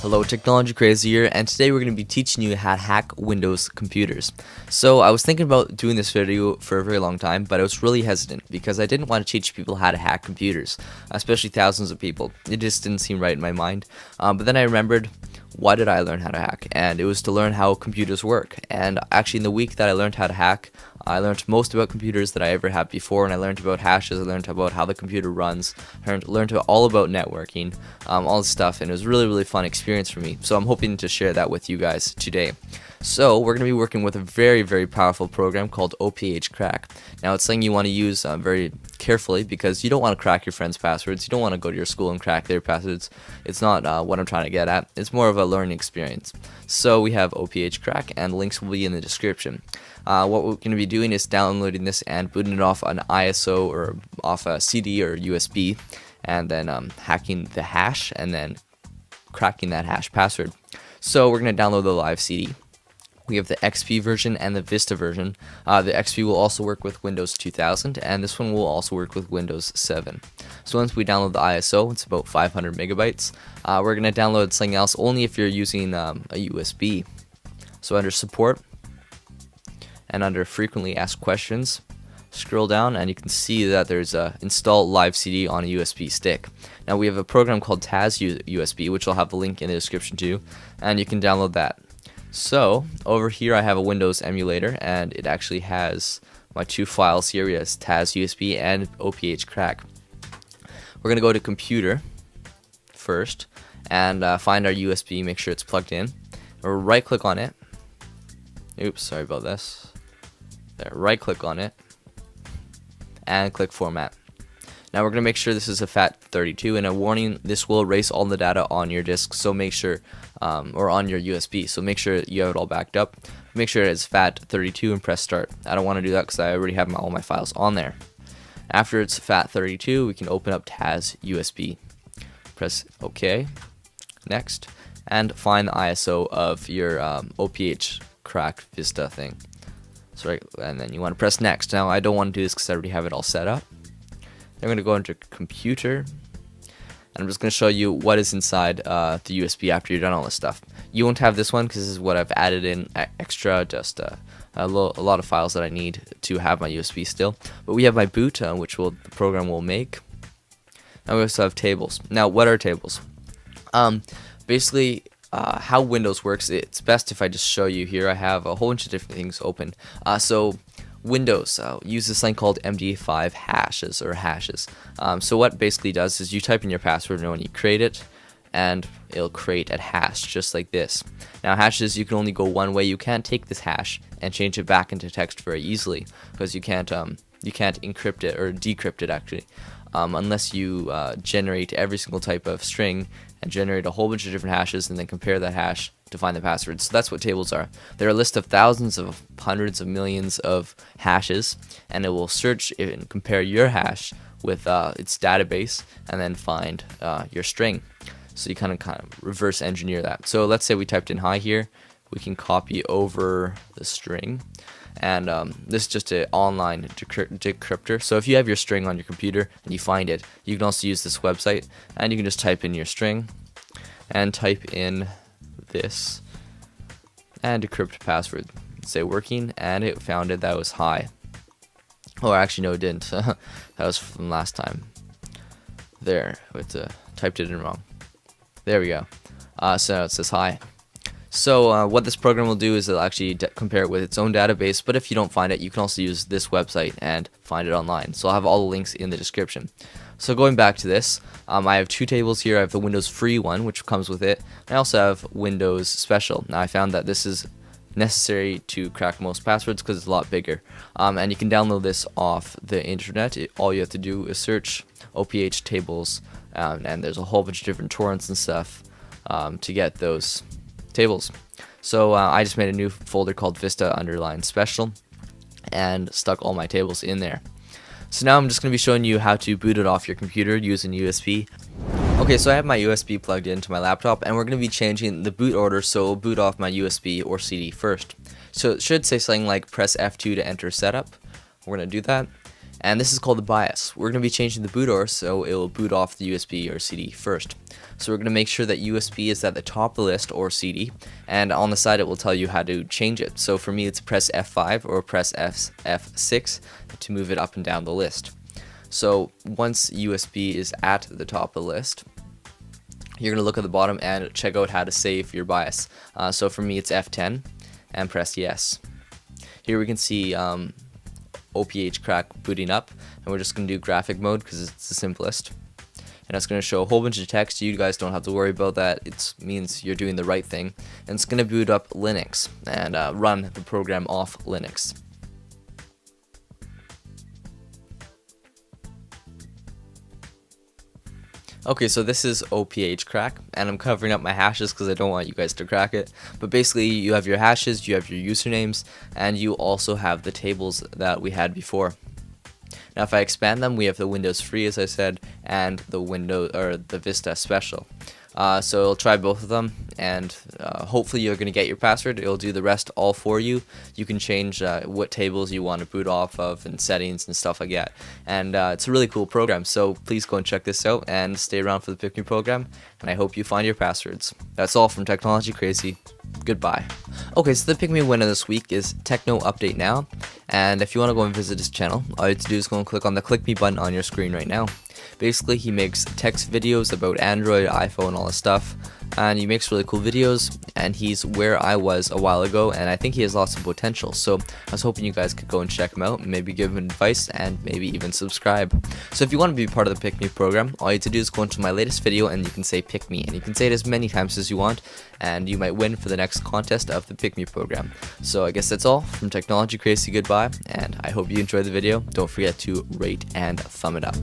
Hello, Technology Crazy here, and today we're going to be teaching you how to hack Windows computers. So I was thinking about doing this video for a very long time, but I was really hesitant because I didn't want to teach people how to hack computers, especially thousands of people. It just didn't seem right in my mind. But then I remembered, why did I learn how to hack? And it was to learn how computers work. And actually in the week that I learned how to hack, I learned most about computers that I ever had before, and I learned about hashes, I learned about how the computer runs, I learned all about networking, all this stuff, and it was a really fun experience for me. So I'm hoping to share that with you guys today. So we're going to be working with a very powerful program called Ophcrack. Now it's something you want to use very carefully because you don't want to crack your friends' passwords. You don't want to go to your school and crack their passwords. It's not what I'm trying to get at. It's more of a learning experience. So we have Ophcrack, and links will be in the description. What we're going to be doing is downloading this and booting it off an ISO or off a CD or USB, and then hacking the hash and then cracking that hash password. So we're going to download the live CD. We have the XP version and the Vista version. The XP will also work with Windows 2000, and this one will also work with Windows 7. So once we download the ISO, it's about 500 megabytes. We're going to download something else only if you're using a USB. So under Support and under Frequently Asked Questions, scroll down and you can see that there's a Install Live CD on a USB stick. Now we have a program called USB, which I'll have a link in the description too, and you can download that. So over here I have a Windows emulator, and it actually has my two files here. It has USB and Ophcrack. We're going to go to Computer first and find our USB, make sure it's plugged in. Or right click on it. Oops, sorry about this. There, right click on it and click Format. Now we're going to make sure this is a FAT32, and a warning, this will erase all the data on your disk, so make sure, or on your USB, so make sure you have it all backed up. Make sure it's FAT32 and press Start. I don't want to do that because I already have all my files on there. After it's FAT32, we can open up USB. Press OK, next, and find the ISO of your Ophcrack Vista thing. So right, and then you want to press Next. Now I don't want to do this because I already have it all set up. I'm going to go into Computer, and I'm just going to show you what is inside the USB after you're done all this stuff. You won't have this one because this is what I've added in extra, just a lot of files that I need to have my USB still. But we have my boot, which the program will make. And we also have tables. Now, what are tables? Basically, how Windows works, it's best if I just show you here. I have a whole bunch of different things open. So Windows uses something called MD5 hashes. So what it basically does is you type in your password and when you create it, and it'll create a hash just like this. Now hashes, you can only go one way. You can't take this hash and change it back into text very easily because you can't encrypt it or decrypt it actually, unless you generate every single type of string and generate a whole bunch of different hashes and then compare that hash to find the password. So that's what tables are. They're a list of thousands of hundreds of millions of hashes, and it will search and compare your hash with its database and then find your string. So you kind of reverse engineer that. So let's say we typed in hi here. We can copy over the string, and this is just an online decryptor. So if you have your string on your computer and you find it, you can also use this website, and you can just type in your string and type in this and decrypt password. Say working, and it found it. That was hi. Oh, actually no, it didn't. That was from last time. There, it typed it in wrong. There we go. So it says hi. So what this program will do is it'll actually compare it with its own database, but if you don't find it, you can also use this website and find it online. So I'll have all the links in the description. So going back to this, I have two tables here. I have the Windows free one, which comes with it. I also have Windows special. Now I found that this is necessary to crack most passwords because it's a lot bigger. And you can download this off the internet. All you have to do is search OPH tables, and there's a whole bunch of different torrents and stuff to get those tables. So I just made a new folder called Vista _ special and stuck all my tables in there. So now I'm just going to be showing you how to boot it off your computer using USB. Okay, so I have my USB plugged into my laptop, and we're going to be changing the boot order, so we'll boot off my USB or CD first. So it should say something like press F2 to enter setup. We're going to do that, And this is called the BIOS. We're going to be changing the boot order so it will boot off the USB or CD first. So we're going to make sure that USB is at the top of the list or CD, and on the side it will tell you how to change it. So for me it's press F5 or press F6 to move it up and down the list. So once USB is at the top of the list, you're going to look at the bottom and check out how to save your BIOS. So for me it's F10 and press yes. Here we can see Ophcrack booting up, and we're just going to do graphic mode because it's the simplest. And it's going to show a whole bunch of text. You guys don't have to worry about that. It means you're doing the right thing. And it's going to boot up Linux and run the program off Linux. Okay, so this is Ophcrack, and I'm covering up my hashes because I don't want you guys to crack it. But basically, you have your hashes, you have your usernames, and you also have the tables that we had before. Now, if I expand them, we have the Windows Free, as I said, and the Vista Special. So I'll try both of them, and hopefully you're going to get your password. It'll do the rest all for you. You can change what tables you want to boot off of and settings and stuff like that. And it's a really cool program, so please go and check this out and stay around for the Pick Me program, and I hope you find your passwords. That's all from Technology Crazy. Goodbye. Okay, so the Pick Me winner this week is Techno Update Now, and if you want to go and visit his channel, all you have to do is go and click on the Click Me button on your screen right now. Basically, he makes text videos about Android, iPhone, all this stuff, and he makes really cool videos, and he's where I was a while ago, and I think he has lots of potential, so I was hoping you guys could go and check him out, and maybe give him advice, and maybe even subscribe. So if you want to be part of the Pick Me program, all you have to do is go into my latest video, and you can say Pick Me, and you can say it as many times as you want, and you might win for the next contest of the Pick Me program. So I guess that's all from Technology Crazy. Goodbye, and I hope you enjoyed the video. Don't forget to rate and thumb it up.